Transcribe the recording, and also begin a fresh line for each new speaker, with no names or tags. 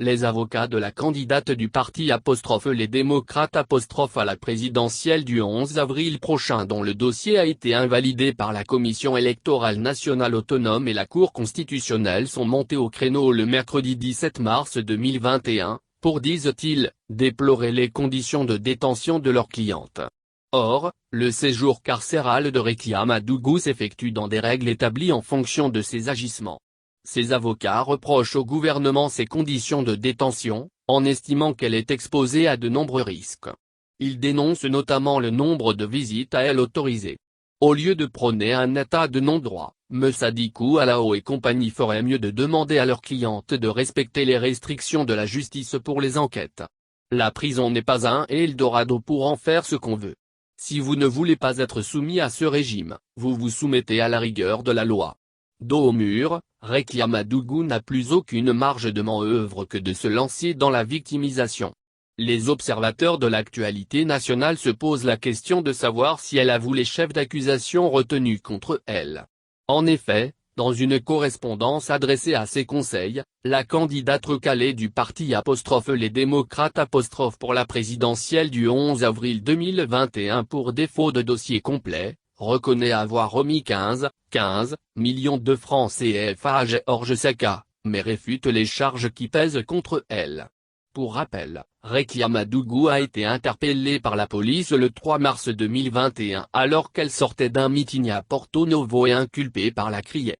Les avocats de la candidate du parti les démocrates à la présidentielle du 11 avril prochain dont le dossier a été invalidé par la Commission électorale nationale autonome et la Cour constitutionnelle sont montés au créneau le mercredi 17 mars 2021, pour, disent-ils, déplorer les conditions de détention de leur cliente. Or, le séjour carcéral de Rekia Madougou s'effectue dans des règles établies en fonction de ses agissements. Ses avocats reprochent au gouvernement ces conditions de détention, en estimant qu'elle est exposée à de nombreux risques. Ils dénoncent notamment le nombre de visites à elle autorisées. Au lieu de prôner un état de non-droit, M. Sadibou Alao et compagnie feraient mieux de demander à leurs clientes de respecter les restrictions de la justice pour les enquêtes. La prison n'est pas un Eldorado pour en faire ce qu'on veut. Si vous ne voulez pas être soumis à ce régime, vous vous soumettez à la rigueur de la loi. Dos au mur, Rekia Madougou n'a plus aucune marge de manœuvre que de se lancer dans la victimisation. Les observateurs de l'actualité nationale se posent la question de savoir si elle avoue les chefs d'accusation retenus contre elle. En effet, dans une correspondance adressée à ses conseils, la candidate recalée du parti les démocrates pour la présidentielle du 11 avril 2021 pour défaut de dossier complet, reconnaît avoir remis 15 millions de francs CFA à Georges Saka, mais réfute les charges qui pèsent contre elle. Pour rappel, Rekia Madougou a été interpellée par la police le 3 mars 2021 alors qu'elle sortait d'un meeting à Porto Novo et inculpée par la criée.